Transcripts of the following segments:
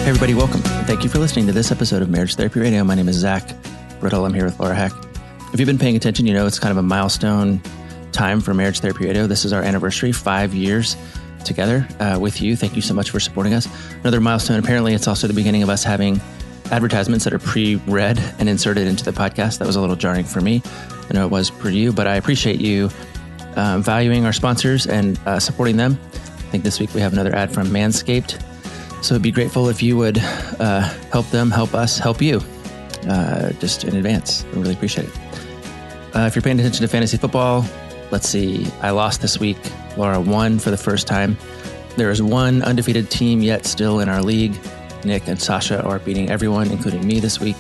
Hey everybody, welcome. Thank you for listening to this episode of Marriage Therapy Radio. My name is Zach Riddle. I'm here with Laura Heck. If you've been paying attention, you know it's kind of a milestone time for Marriage Therapy Radio. This is our anniversary, 5 years together with you. Thank you so much for supporting us. Another milestone, apparently it's also the beginning of us having advertisements that are pre-read and inserted into the podcast. That was a little jarring for me. I know it was for you, but I appreciate you valuing our sponsors and supporting them. I think this week we have another ad from Manscaped. So I'd be grateful if you would help them, help us, help you just in advance. I really appreciate it. If you're paying attention to fantasy football, let's see. I lost this week. Laura won for the first time. There is one undefeated team yet still in our league. Nick and Sasha are beating everyone, including me this week.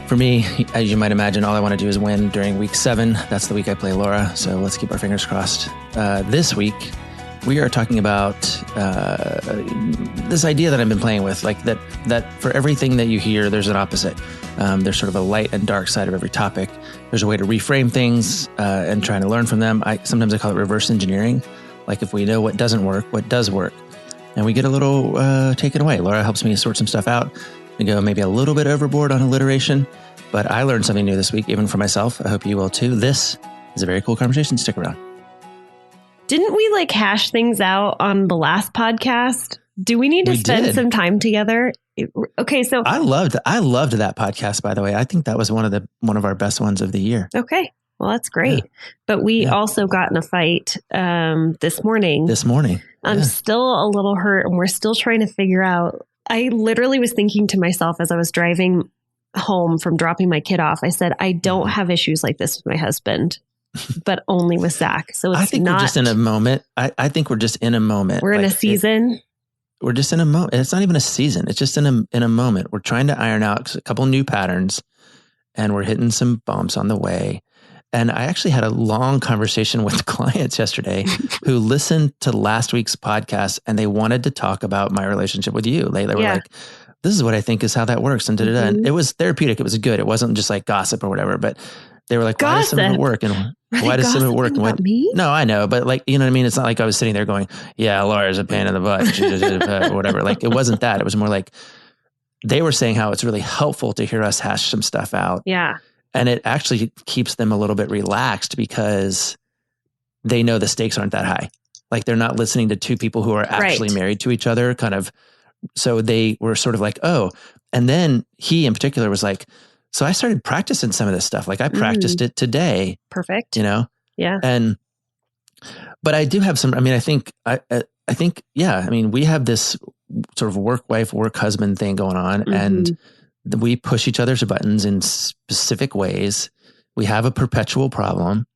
For me, as you might imagine, all I want to do is win during week 7. That's the week I play Laura. So let's keep our fingers crossed. This week, we are talking about this idea that I've been playing with, like that for everything that you hear, there's an opposite. There's sort of a light and dark side of every topic. There's a way to reframe things and trying to learn from them. Sometimes I call it reverse engineering. Like if we know what doesn't work, what does work? And we get a little taken away. Laura helps me sort some stuff out. We go maybe a little bit overboard on alliteration, but I learned something new this week, even for myself. I hope you will too. This is a very cool conversation. Stick around. Didn't we hash things out on the last podcast? Do we need to spend some time together? Okay, so I loved that podcast, by the way. I think that was one of our best ones of the year. Okay. Well, that's great. Yeah. But we also got in a fight this morning. I'm still a little hurt and we're still trying to figure out. I literally was thinking to myself as I was driving home from dropping my kid off, I said, I don't have issues like this with my husband. But only with Zach. So it's I think we're just in a moment. I think we're just in a moment. We're in a season. We're just in a moment. It's not even a season. It's just in a moment. We're trying to iron out a couple new patterns and we're hitting some bumps on the way. And I actually had a long conversation with clients yesterday who listened to last week's podcast and they wanted to talk about my relationship with you. They were like, this is what I think is how that works. And da-da-da. And it was therapeutic. It was good. It wasn't just like gossip or whatever, but they were like, why does some of it work? And why does some of it work? About me? No, I know. But like, you know what I mean? It's not like I was sitting there going, yeah, Laura's a pain in the butt or whatever. Like it wasn't that. It was more like they were saying how it's really helpful to hear us hash some stuff out. Yeah. And it actually keeps them a little bit relaxed because they know the stakes aren't that high. Like they're not listening to two people who are actually married to each other kind of. So they were sort of like, oh, and then he in particular was like, so I started practicing some of this stuff. Like I practiced it today. Perfect. You know? Yeah. But I do have some, I mean, I think, we have this sort of work wife, work husband thing going on and we push each other's buttons in specific ways. We have a perpetual problem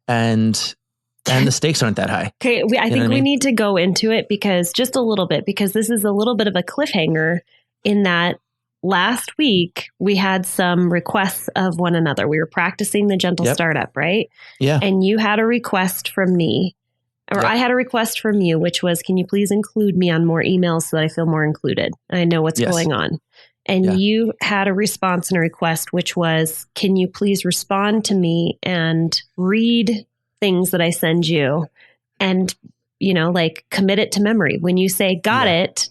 and the stakes aren't that high. Okay. I think we need to go into it because just a little bit, because this is a little bit of a cliffhanger in that last week, we had some requests of one another. We were practicing the gentle startup, right? Yeah. And you had a request from me, or I had a request from you, which was, can you please include me on more emails so that I feel more included? I know what's going on. And you had a response and a request, which was, can you please respond to me and read things that I send you and, commit it to memory. When you say got it,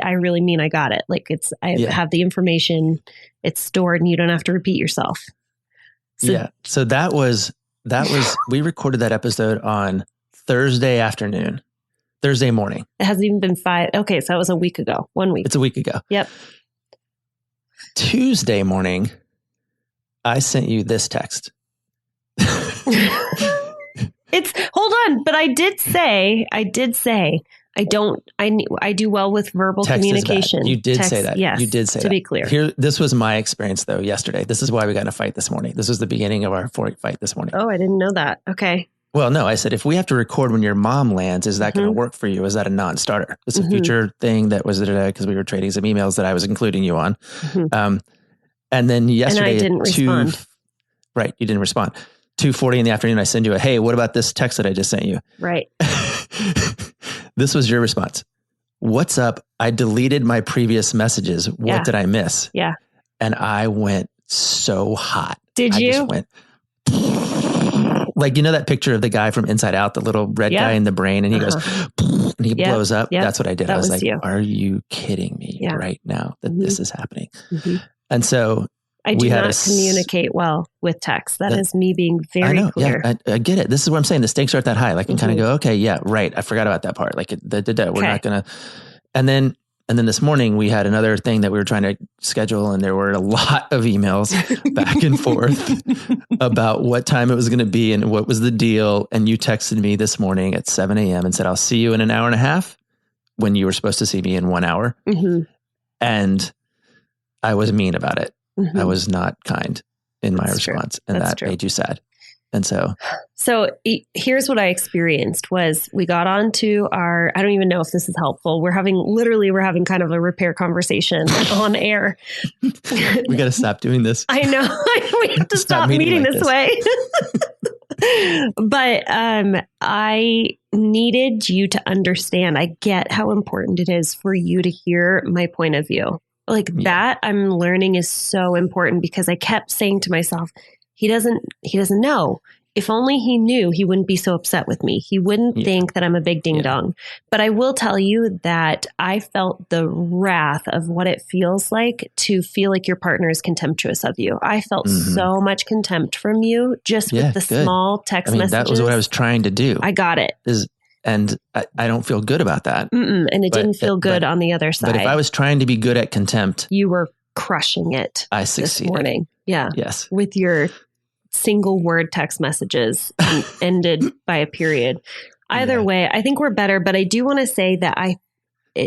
I really mean I got it. Like I have the information, it's stored and you don't have to repeat yourself. So that was, we recorded that episode on Thursday morning. It hasn't even been 5. Okay. So that was a week ago, 1 week. It's a week ago. Yep. Tuesday morning, I sent you this text. Hold on. But I did say, I do well with verbal communication. You did say that. Yes. You did say that. To be clear. This was my experience though yesterday. This is why we got in a fight this morning. This was the beginning of our fight this morning. Oh, I didn't know that. Okay. Well, no, I said, if we have to record when your mom lands, is that going to work for you? Is that a non-starter? It's a future thing that was because we were trading some emails that I was including you on. And then yesterday, and I didn't respond. Right. You didn't respond. 2:40 in the afternoon, I send you hey, what about this text that I just sent you? Right. This was your response. What's up? I deleted my previous messages. What did I miss? Yeah. And I went so hot. Did you? I just went like, that picture of the guy from Inside Out, the little red guy in the brain. And he goes, and he blows up. Yep. That's what I did. That I was like, you. are you kidding me right now that this is happening? And so I do not communicate well with text. That is me being very clear. Yeah, I get it. This is what I'm saying. The stakes aren't that high. Like, I can kind of go, okay, yeah, right. I forgot about that part. Like, we're not going to. And then this morning we had another thing that we were trying to schedule, and there were a lot of emails back and forth about what time it was going to be and what was the deal. And you texted me this morning at 7 a.m. and said, I'll see you in an hour and a half, when you were supposed to see me in 1 hour. And I was mean about it. I was not kind in my response, and that made you sad. And so here's what I experienced was we got onto our, I don't even know if this is helpful. We're having kind of a repair conversation on air. We got to stop doing this. I know. We have to stop meeting this way. But I needed you to understand. I get how important it is for you to hear my point of view. Like that I'm learning is so important, because I kept saying to myself, he doesn't know. If only he knew, he wouldn't be so upset with me. He wouldn't think that I'm a big ding dong. But I will tell you that I felt the wrath of what it feels like to feel like your partner is contemptuous of you. I felt so much contempt from you just with the small text messages. That was what I was trying to do. I got it. And I don't feel good about that. And it didn't feel good on the other side. But if I was trying to be good at contempt, you were crushing it. I succeeded. This morning. Yeah. Yes. With your single word text messages ended by a period. Either way, I think we're better. But I do want to say that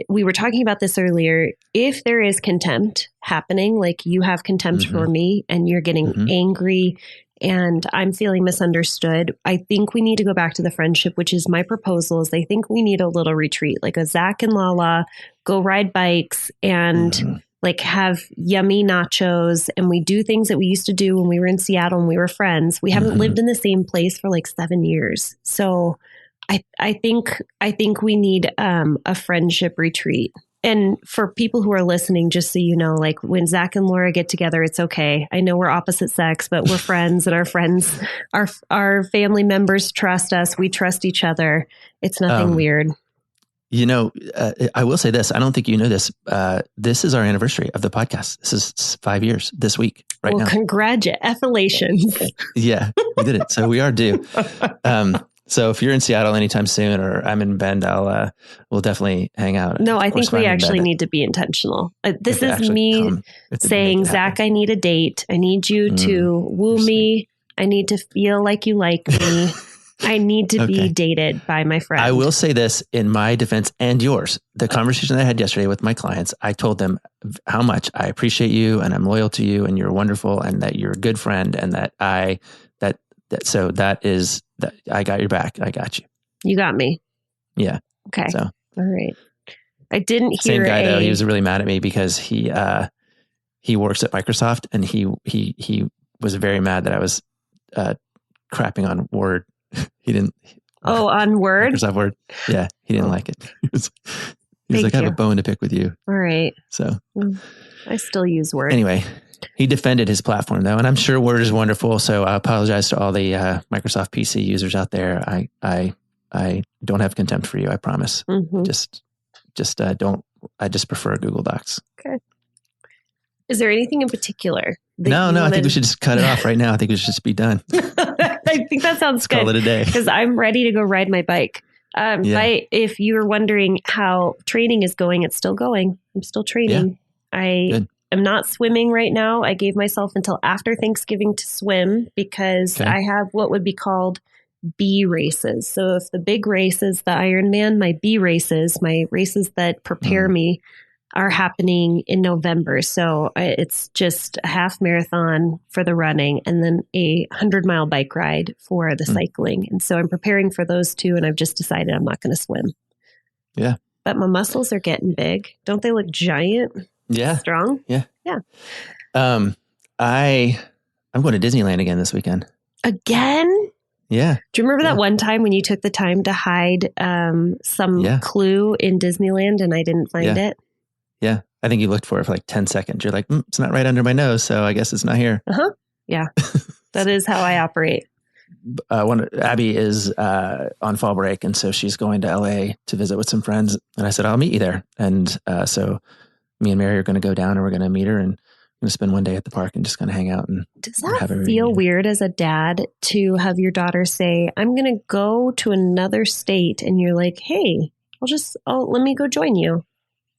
we were talking about this earlier. If there is contempt happening, like you have contempt for me and you're getting angry and I'm feeling misunderstood, I think we need to go back to the friendship, which is my proposal. Is I think we need a little retreat, like a Zach and Lala, go ride bikes and like have yummy nachos. And we do things that we used to do when we were in Seattle and we were friends. We haven't lived in the same place for like 7 years. So I think we need a friendship retreat. And for people who are listening, just so you know, like when Zach and Laura get together, it's okay. I know we're opposite sex, but we're friends, and our friends, our family members trust us. We trust each other. It's nothing weird. You know, I will say this. I don't think you know this. This is our anniversary of the podcast. This is 5 years this week, right now. Congratulations. Yeah, we did it. So we are due. So if you're in Seattle anytime soon, or I'm in Bend, we'll definitely hang out. No, I think we actually need to be intentional. This is me saying, Zach, I need a date. I need you to woo me. I need to feel like you like me. I need to be dated by my friend. I will say this in my defense and yours. The conversation that I had yesterday with my clients, I told them how much I appreciate you and I'm loyal to you and you're wonderful and that you're a good friend and that I got your back. I got you. You got me. Yeah. Okay. So, all right. I didn't hear same guy though. He was really mad at me because he works at Microsoft and he was very mad that I was crapping on Word. He didn't. On Word? Microsoft Word. Yeah. He didn't like it. He was like, I have a bone to pick with you. All right. So I still use Word. Anyway, he defended his platform though. And I'm sure Word is wonderful. So I apologize to all the Microsoft PC users out there. I don't have contempt for you. I promise. Just don't, I just prefer Google Docs. Okay. Is there anything in particular? No, I think we should just cut it off right now. I think we should just be done. I think that sounds good. Call it a day. Because I'm ready to go ride my bike. If you were wondering how training is going, it's still going. I'm still training. Yeah. I'm not swimming right now. I gave myself until after Thanksgiving to swim because I have what would be called B races. So if the big race is the Ironman, my B races, my races that prepare me, are happening in November. So it's just a half marathon for the running and then a 100-mile bike ride for the cycling. And so I'm preparing for those two, and I've just decided I'm not going to swim. Yeah. But my muscles are getting big. Don't they look giant? Yeah. Strong? Yeah. Yeah. I'm going to Disneyland again this weekend. Again? Yeah. Do you remember that one time when you took the time to hide some clue in Disneyland and I didn't find it? Yeah. I think you looked for it for like 10 seconds. You're like, it's not right under my nose, so I guess it's not here. Yeah. That is how I operate. Abby is on fall break, and so she's going to LA to visit with some friends. And I said, I'll meet you there. And so me and Mary are going to go down, and we're going to meet her, and I'm going to spend one day at the park and just kind of hang out. And does that feel weird as a dad to have your daughter say, I'm going to go to another state, and you're like, hey, let me go join you?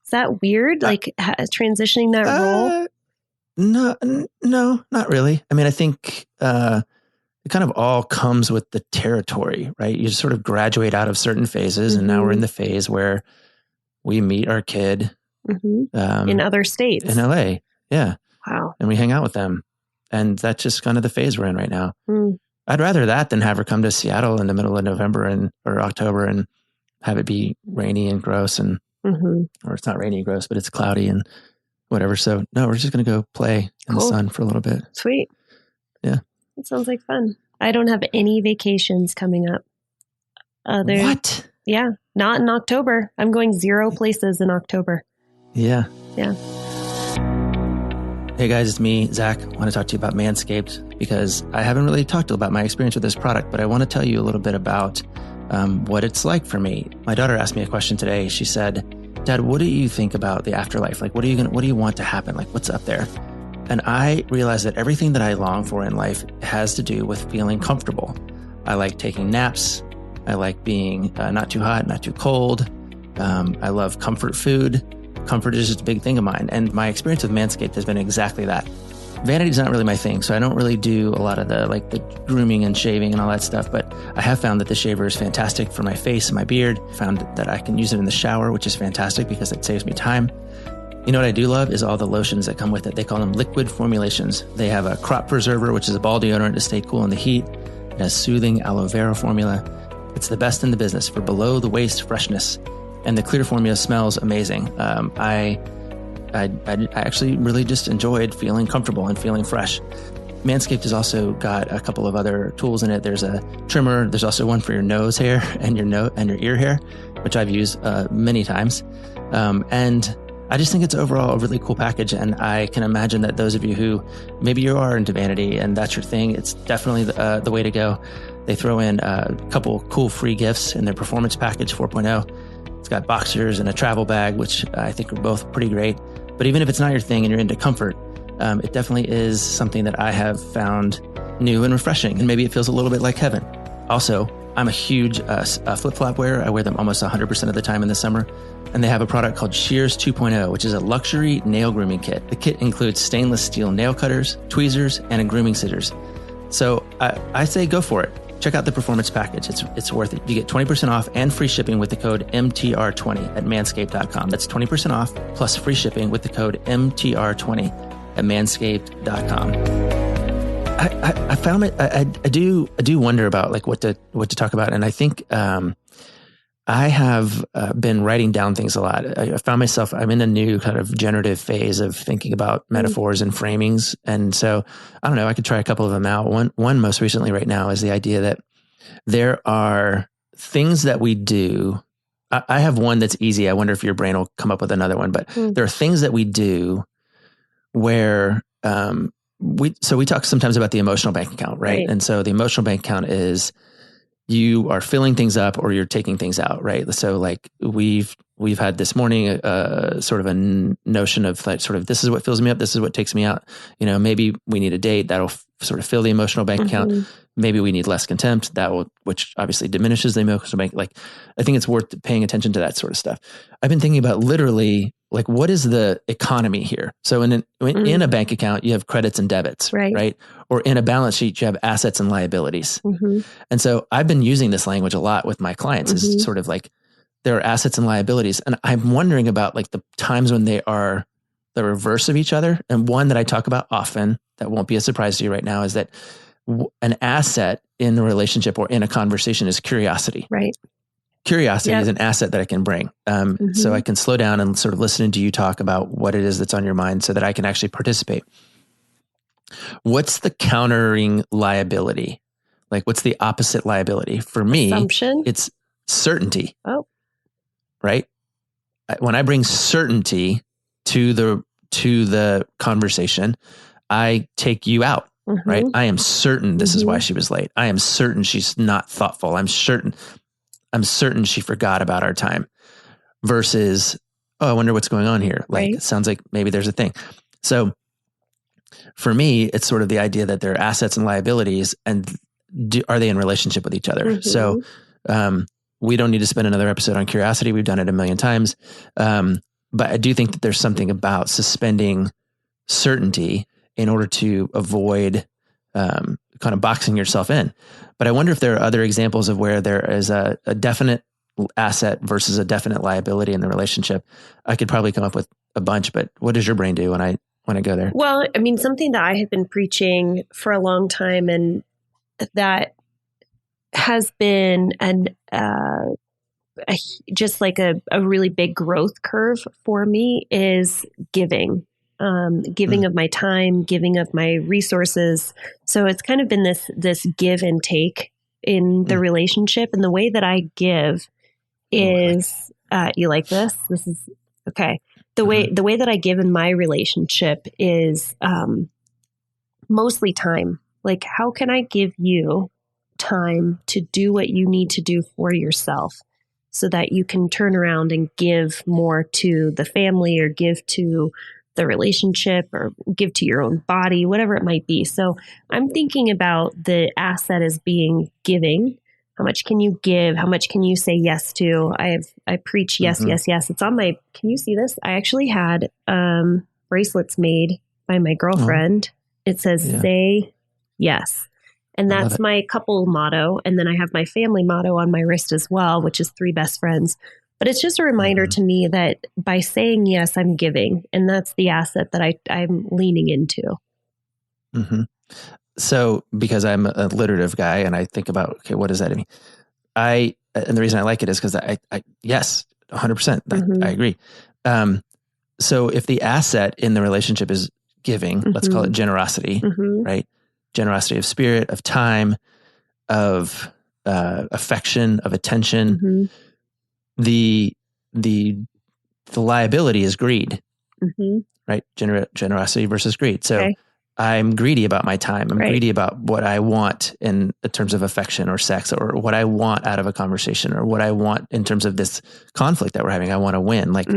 Is that weird? Like transitioning that role? No, not really. I mean, I think it kind of all comes with the territory, right? You just sort of graduate out of certain phases, and now we're in the phase where we meet our kid in other states, in LA. Yeah. Wow. And we hang out with them, and that's just kind of the phase we're in right now. I'd rather that than have her come to Seattle in the middle of November or October and have it be rainy and gross or it's not rainy and gross, but it's cloudy and whatever. So no, we're just going to go play in the sun for a little bit. Sweet. Yeah. It sounds like fun. I don't have any vacations coming up. What? Yeah. Not in October. I'm going 0 places in October. Yeah. Yeah. Hey guys, it's me, Zach. I want to talk to you about Manscaped because I haven't really talked about my experience with this product, but I want to tell you a little bit about what it's like for me. My daughter asked me a question today. She said, Dad, what do you think about the afterlife? Like, what do you want to happen? Like, what's up there? And I realized that everything that I long for in life has to do with feeling comfortable. I like taking naps. I like being not too hot, not too cold. I love comfort food. Comfort is just a big thing of mine. And my experience with Manscaped has been exactly that. Vanity is not really my thing, so I don't really do a lot of the grooming and shaving and all that stuff, but I have found that the shaver is fantastic for my face and my beard. I found that I can use it in the shower, which is fantastic because it saves me time. You know what I do love is all the lotions that come with it. They call them liquid formulations. They have a crop preserver, which is a ball deodorant to stay cool in the heat. It has soothing aloe vera formula. It's the best in the business for below the waist freshness. And the clear formula smells amazing. I actually really just enjoyed feeling comfortable and feeling fresh. Manscaped has also got a couple of other tools in it. There's a trimmer. There's also one for your nose hair and your ear hair, which I've used many times. And I just think it's overall a really cool package. And I can imagine that those of you who maybe you are into vanity and that's your thing, it's definitely the way to go. They throw in a couple cool free gifts in their Performance Package 4.0. It's got boxers and a travel bag, which I think are both pretty great. But even if it's not your thing and you're into comfort, it definitely is something that I have found new and refreshing. And maybe it feels a little bit like heaven. Also, I'm a huge flip-flop wearer. I wear them almost 100% of the time in the summer. And they have a product called Shears 2.0, which is a luxury nail grooming kit. The kit includes stainless steel nail cutters, tweezers, and grooming scissors. So I say go for it. Check out the Performance Package. It's worth it. You get 20% off and free shipping with the code MTR20 at manscaped.com. That's 20% off plus free shipping with the code MTR20 at manscaped.com. I found it. I do wonder about like what to talk about, and I think I have been writing down things a lot. I found myself, I'm in a new kind of generative phase of thinking about metaphors and framings. And so I don't know, I could try a couple of them out. One most recently right now is the idea that there are things that we do. I have one that's easy. I wonder if your brain will come up with another one, but there are things that we do where we talk sometimes about the emotional bank account, right? And so the emotional bank account is you are filling things up or you're taking things out, right? So like we've had this morning sort of a notion of like sort of this is what fills me up, this is what takes me out. You know, maybe we need a date that'll sort of fill the emotional bank account. Maybe we need less contempt which obviously diminishes the emotional bank. Like I think it's worth paying attention to that sort of stuff. I've been thinking about literally like what is the economy here? So in a bank account, you have credits and debits, right? Or in a balance sheet, you have assets and liabilities. And so I've been using this language a lot with my clients is sort of like there are assets and liabilities. And I'm wondering about like the times when they are the reverse of each other. And one that I talk about often that won't be a surprise to you right now is that an asset in a relationship or in a conversation is curiosity. Right. Curiosity is an asset that I can bring. So I can slow down and sort of listen to you talk about what it is that's on your mind so that I can actually participate. What's the countering liability? Like what's the opposite liability? For me, assumption? It's certainty. Oh. Right? When I bring certainty to the conversation, I take you out. right? I am certain this is why she was late. I am certain she's not thoughtful. I'm certain she forgot about our time versus, oh, I wonder what's going on here. Like, it sounds like maybe there's a thing. So for me, it's sort of the idea that there are assets and liabilities, and are they in relationship with each other? So, we don't need to spend another episode on curiosity. We've done it a million times. But I do think that there's something about suspending certainty in order to avoid kind of boxing yourself in. But I wonder if there are other examples of where there is a definite asset versus a definite liability in the relationship. I could probably come up with a bunch, but what does your brain do when I go there? Well, I mean, something that I have been preaching for a long time, and that has been just like a really big growth curve for me, is giving. Giving of my time, giving of my resources. So it's kind of been this give and take in the relationship. And the way that I give is, you like this? This is okay. The way that I give in my relationship is mostly time. Like, how can I give you time to do what you need to do for yourself so that you can turn around and give more to the family, or give to the relationship, or give to your own body, whatever it might be. So I'm thinking about the asset as being giving. How much can you give? How much can you say yes to? I preach yes, yes, yes. It's on my, can you see this? I actually had bracelets made by my girlfriend. It says, say yes. And that's my couple motto. And then I have my family motto on my wrist as well, which is 3 best friends. But it's just a reminder to me that by saying yes, I'm giving. And that's the asset that I'm leaning into. So because I'm a alliterative guy and I think about, okay, what does that mean? And the reason I like it is because yes, 100%. I agree. So if the asset in the relationship is giving, let's call it generosity, right? Generosity of spirit, of time, of affection, of attention. The liability is greed, right? Generosity versus greed. So I'm greedy about my time. I'm greedy about what I want in terms of affection or sex, or what I want out of a conversation, or what I want in terms of this conflict that we're having. I want to win. Like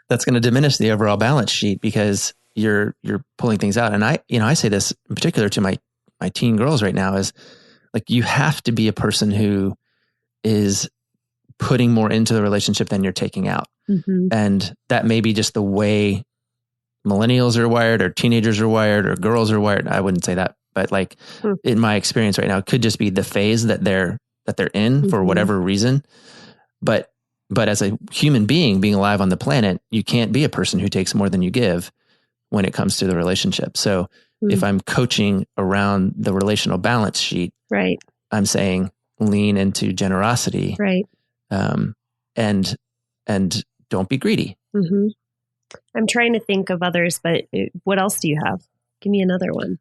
that's going to diminish the overall balance sheet because you're pulling things out. And I say this in particular to my teen girls right now, is like, you have to be a person who is putting more into the relationship than you're taking out. And that may be just the way millennials are wired, or teenagers are wired, or girls are wired. I wouldn't say that, but like in my experience right now, it could just be the phase that they're in for whatever reason. But as a human being alive on the planet, you can't be a person who takes more than you give when it comes to the relationship. So if I'm coaching around the relational balance sheet, I'm saying lean into generosity, and don't be greedy. I'm trying to think of others, but what else do you have? Give me another one.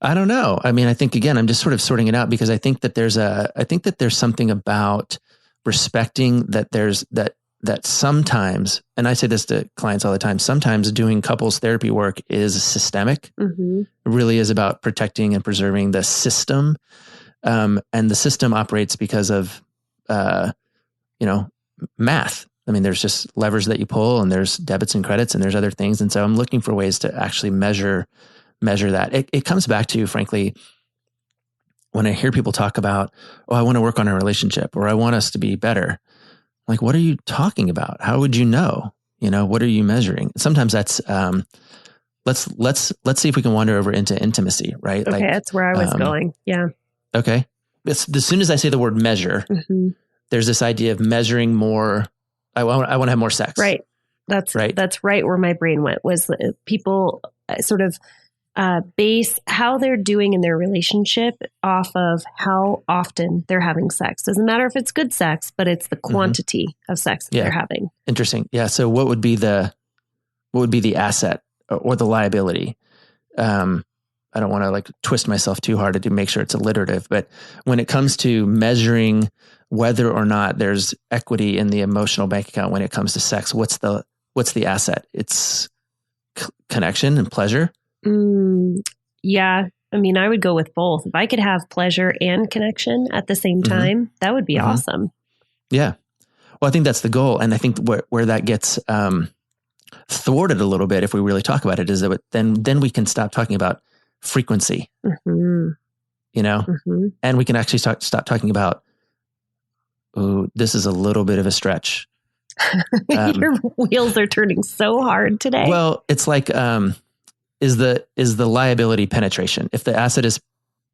I don't know. I mean, I think again, I'm just sort of sorting it out, because I think that there's something about respecting that sometimes, and I say this to clients all the time, sometimes doing couples therapy work is systemic. It really is about protecting and preserving the system. And the system operates because of, math. I mean, there's just levers that you pull, and there's debits and credits, and there's other things. And so I'm looking for ways to actually measure that. It comes back to, frankly, when I hear people talk about, oh, I want to work on a relationship, or I want us to be better. Like, what are you talking about? How would you know? What are you measuring? Sometimes that's, let's see if we can wander over into intimacy, right? Okay, that's where I was going. Yeah. Okay. As soon as I say the word measure, there's this idea of measuring more. I want to have more sex. Right. That's right where my brain went, was people sort of base how they're doing in their relationship off of how often they're having sex. Doesn't matter if it's good sex, but it's the quantity of sex that they're having. Interesting. Yeah. So what would be the asset or the liability? I don't want to like twist myself too hard to make sure it's alliterative, but when it comes to measuring whether or not there's equity in the emotional bank account when it comes to sex, what's the asset? It's connection and pleasure. Yeah. I mean, I would go with both. If I could have pleasure and connection at the same time, that would be awesome. Yeah. Well, I think that's the goal. And I think where that gets thwarted a little bit, if we really talk about it, is that then we can stop talking about frequency, you know, and we can actually stop talking about, oh, this is a little bit of a stretch. Your wheels are turning so hard today. Well, it's like, is the liability penetration? If the asset is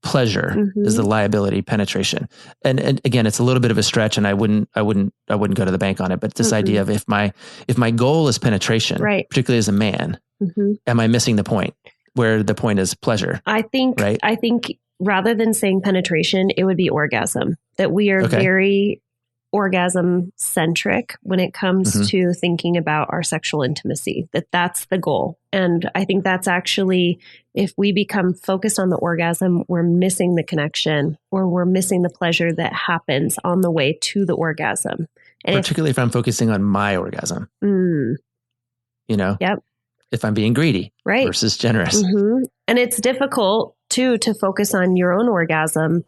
pleasure, is the liability penetration? And again, it's a little bit of a stretch, and I wouldn't go to the bank on it. But this idea of if my goal is penetration, particularly as a man, am I missing the point? Where the point is pleasure? I think rather than saying penetration, it would be orgasm. That we are very orgasm centric when it comes to thinking about our sexual intimacy, that's the goal. And I think that's actually, if we become focused on the orgasm, we're missing the connection, or we're missing the pleasure that happens on the way to the orgasm. And particularly if I'm focusing on my orgasm, you know, if I'm being greedy versus generous. And it's difficult too, to focus on your own orgasm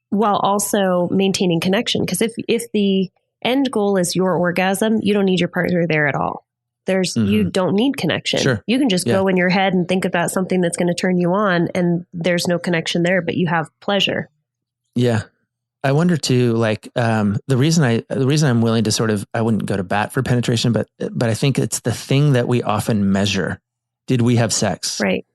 while also maintaining connection. Because if the end goal is your orgasm, you don't need your partner there at all. You don't need connection. Sure. You can just go in your head and think about something that's going to turn you on, and there's no connection there, but you have pleasure. Yeah. I wonder too, like, the reason I'm willing to sort of, I wouldn't go to bat for penetration, but I think it's the thing that we often measure. Did we have sex? Right.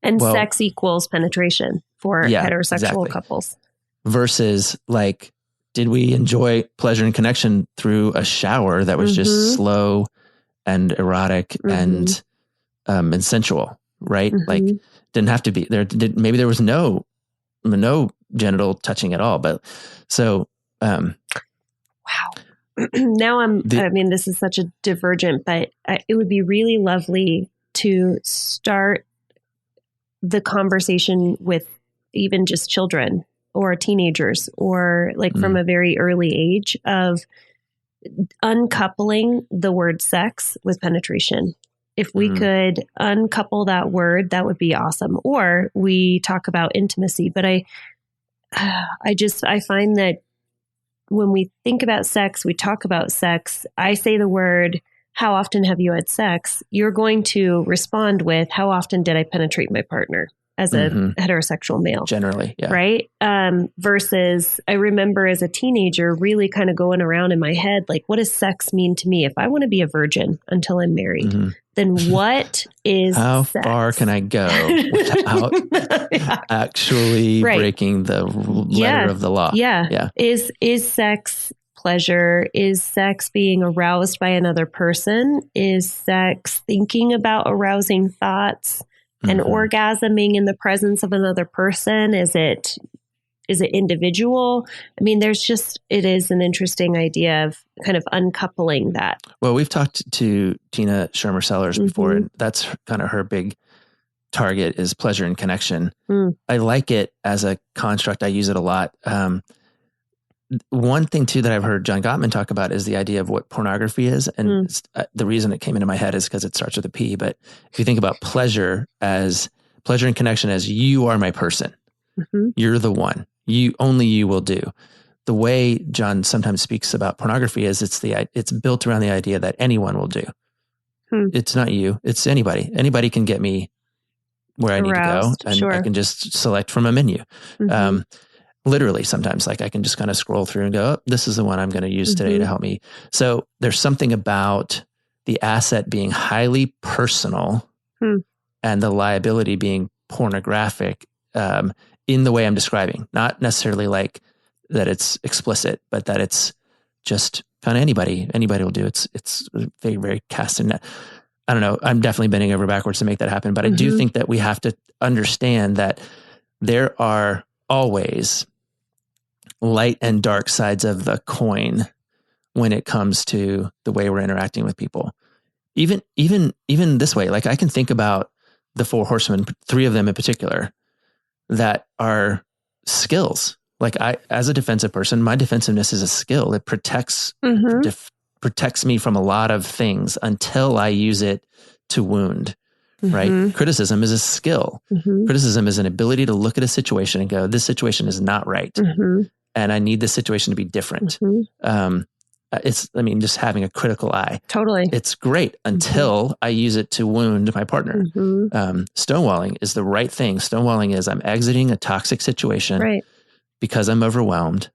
And sex equals penetration for heterosexual couples. Versus like, did we enjoy pleasure and connection through a shower that was just slow and erotic and sensual, right? Like, didn't have to be there. Maybe there was no genital touching at all, but so, wow. Now I mean, this is such a divergent, but it would be really lovely to start the conversation with even just children or teenagers, or like from a very early age, of uncoupling the word sex with penetration. If we could uncouple that word, that would be awesome. Or we talk about intimacy, but I find that when we think about sex, we talk about sex. I say the word, how often have you had sex? You're going to respond with, how often did I penetrate my partner as a heterosexual male? Generally, yeah. Right? Versus, I remember as a teenager really kind of going around in my head, like, what does sex mean to me? If I want to be a virgin until I'm married, then what is how sex? far can I go without actually breaking the letter of the law? Yeah. Is sex pleasure? Is sex being aroused by another person? Is sex thinking about arousing thoughts and orgasming in the presence of another person? Is it individual? I mean, it is an interesting idea of kind of uncoupling that. Well, we've talked to Tina Shermer Sellers before, and that's kind of her big target, is pleasure and connection. I like it as a construct. I use it a lot. One thing too that I've heard John Gottman talk about is the idea of what pornography is. And the reason it came into my head is because it starts with a P. But if you think about pleasure and connection as, you are my person, you're the one, only you will do. The way John sometimes speaks about pornography is it's built around the idea that anyone will do. It's not you, it's anybody. Anybody can get me where I need to go, and I can just select from a menu. Literally, sometimes, like, I can just kind of scroll through and go, oh, this is the one I'm going to use today to help me. So there's something about the asset being highly personal and the liability being pornographic in the way I'm describing. Not necessarily like that it's explicit, but that it's just kind of anybody will do. It's very, very cast in net. I don't know. I'm definitely bending over backwards to make that happen. But I do think that we have to understand that there are always light and dark sides of the coin when it comes to the way we're interacting with people. Even this way, like, I can think about the 4 horsemen, 3 of them in particular, that are skills. Like, as a defensive person, my defensiveness is a skill. It protects me from a lot of things until I use it to wound. right? Criticism is a skill. Criticism is an ability to look at a situation and go, this situation is not right. And I need this situation to be different. Just having a critical eye. Totally. It's great until I use it to wound my partner. Stonewalling is the right thing. Stonewalling is I'm exiting a toxic situation because I'm overwhelmed.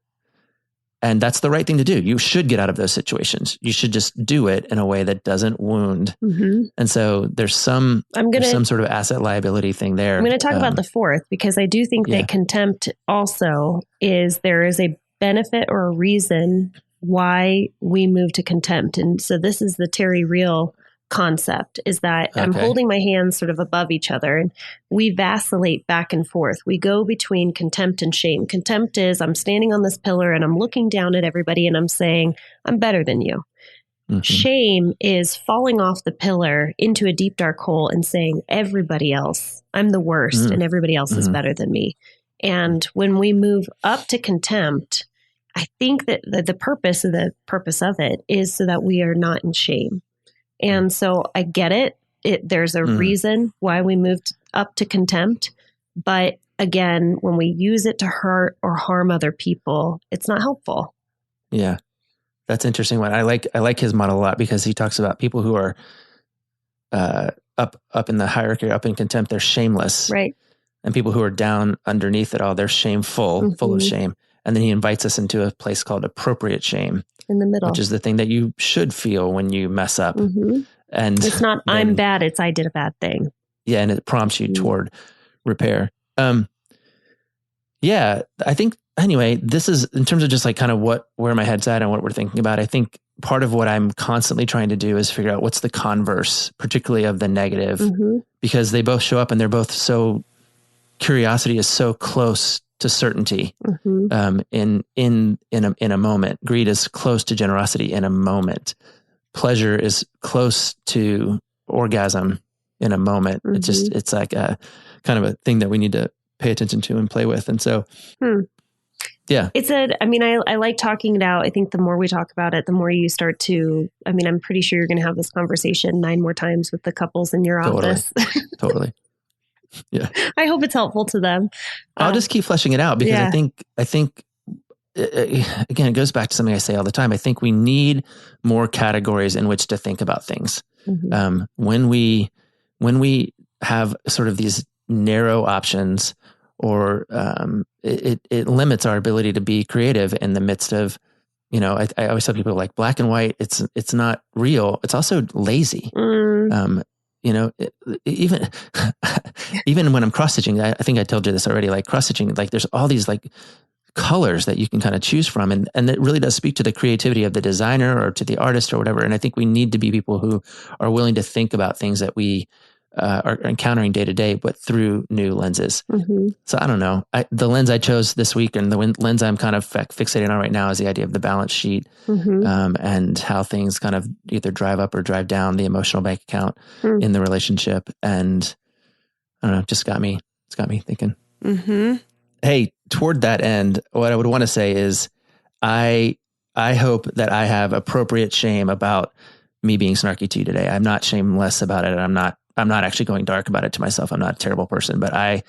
And that's the right thing to do. You should get out of those situations. You should just do it in a way that doesn't wound. And so there's some sort of asset liability thing there. I'm going to talk about the fourth, because I do think that contempt also there is a benefit or a reason why we move to contempt. And so this is the Terry Real concept, is that I'm holding my hands sort of above each other and we vacillate back and forth. We go between contempt and shame. Contempt is I'm standing on this pillar and I'm looking down at everybody and I'm saying, I'm better than you. Shame is falling off the pillar into a deep, dark hole and saying, everybody else, I'm the worst and everybody else is better than me. And when we move up to contempt, I think that the purpose of it is so that we are not in shame. And so I get it. There's a reason why we moved up to contempt. But again, when we use it to hurt or harm other people, it's not helpful. Yeah. That's an interesting one. I like his model a lot because he talks about people who are up in the hierarchy, up in contempt, they're shameless. Right. And people who are down underneath it all, they're shameful, full of shame. And then he invites us into a place called appropriate shame. In the middle. Which is the thing that you should feel when you mess up. And it's not I'm bad, it's I did a bad thing. Yeah, and it prompts you toward repair. Yeah, I think, anyway, this is, in terms of just like kind of where my head's at and what we're thinking about, I think part of what I'm constantly trying to do is figure out what's the converse, particularly of the negative, because they both show up and they're both curiosity is so close to certainty in a moment. Greed is close to generosity in a moment. Pleasure is close to orgasm in a moment. It's like a kind of a thing that we need to pay attention to and play with. And so, yeah. I like talking it out. I think the more we talk about it, the more you start to, I'm pretty sure you're going to have this conversation 9 more times with the couples in your office. Totally. Yeah. I hope it's helpful to them. I'll just keep fleshing it out because I think again, it goes back to something I say all the time. I think we need more categories in which to think about things. When we have sort of these narrow options, or it limits our ability to be creative in the midst of, I always tell people, like, black and white, it's not real. It's also lazy. Even when I'm cross stitching, I think I told you this already, like cross stitching, like there's all these like colors that you can kind of choose from. And it really does speak to the creativity of the designer or to the artist or whatever. And I think we need to be people who are willing to think about things that we are encountering day to day, but through new lenses. So I don't know. The lens I chose this week and the lens I'm kind of fixating on right now is the idea of the balance sheet, and how things kind of either drive up or drive down the emotional bank account in the relationship. And I don't know, it's got me thinking. Hey, toward that end, what I would want to say is I hope that I have appropriate shame about me being snarky to you today. I'm not shameless about it. I'm not actually going dark about it to myself. I'm not a terrible person, but I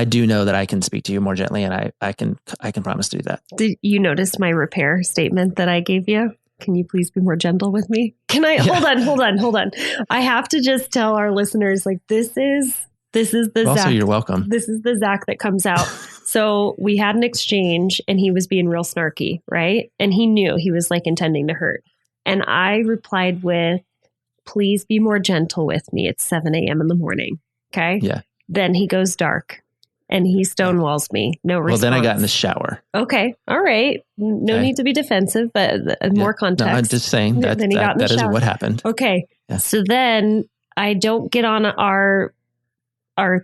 do know that I can speak to you more gently, and I can promise to do that. Did you notice my repair statement that I gave you? Can you please be more gentle with me? Can I hold on. I have to just tell our listeners, like, this is the also, Zach. You're welcome. This is the Zach that comes out. So we had an exchange and he was being real snarky, right? And he knew he was like intending to hurt. And I replied with, please be more gentle with me. It's 7 a.m. in the morning. Okay. Yeah. Then he goes dark and he stonewalls me. No response. Well, then I got in the shower. Okay. All right. No need to be defensive, but more context. No, I'm just saying that is what happened. Okay. Yeah. So then I don't get on our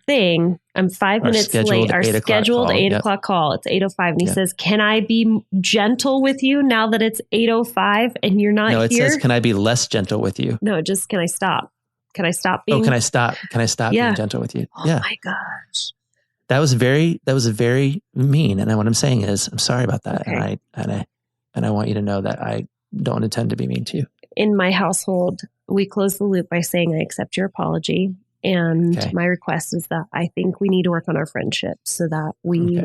thing. I'm 5 minutes late. Our scheduled 8 o'clock call. It's 8:05. And he says, can I be gentle with you now that it's 8:05 and you're not here? No, it says, can I be less gentle with you? No, just, can I stop? Can I stop being? Oh, can I stop being gentle with you? Oh my gosh. That was very mean. And what I'm saying is, I'm sorry about that. Okay. And I want you to know that I don't intend to be mean to you. In my household, we close the loop by saying, I accept your apology. And my request is that I think we need to work on our friendship so that we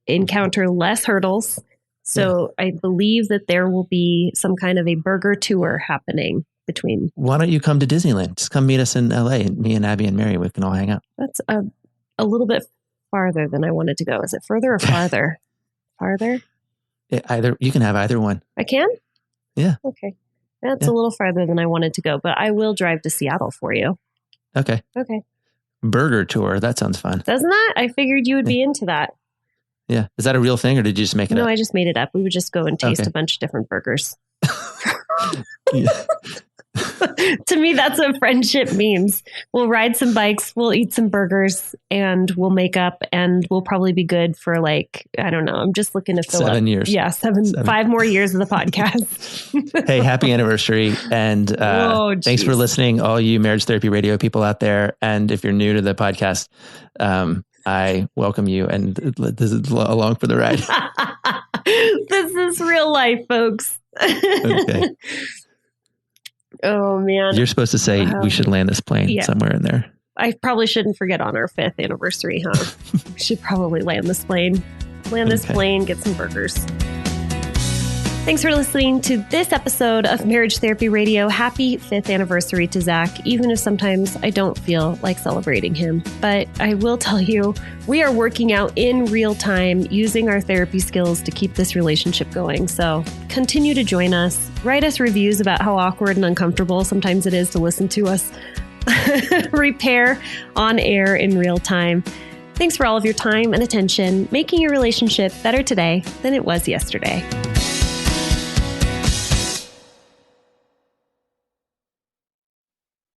encounter less hurdles. So I believe that there will be some kind of a burger tour happening between. Why don't you come to Disneyland? Just come meet us in LA. Me and Abby and Mary, we can all hang out. That's a little bit farther than I wanted to go. Is it further or farther? Farther? Either. You can have either one. I can? Yeah. Okay. That's a little farther than I wanted to go, but I will drive to Seattle for you. Okay. Burger tour. That sounds fun. Doesn't that? I figured you would be into that. Yeah. Is that a real thing or did you just make it up? No, I just made it up. We would just go and taste a bunch of different burgers. To me, that's what friendship means. We'll ride some bikes, we'll eat some burgers, and we'll make up, and we'll probably be good for like, I don't know. I'm just looking to fill 7 years. Yeah, 5 more years of the podcast. Hey, happy anniversary. And thanks for listening, all you Marriage Therapy Radio people out there. And if you're new to the podcast, I welcome you. And this is along for the ride. This is real life, folks. Okay. Oh, man. You're supposed to say we should land this plane somewhere in there. I probably shouldn't forget on our 5th anniversary, huh? We should probably land this plane. This plane, get some burgers. Thanks for listening to this episode of Marriage Therapy Radio. Happy 5th anniversary to Zach, even if sometimes I don't feel like celebrating him. But I will tell you, we are working out in real time using our therapy skills to keep this relationship going. So continue to join us. Write us reviews about how awkward and uncomfortable sometimes it is to listen to us repair on air in real time. Thanks for all of your time and attention, making your relationship better today than it was yesterday.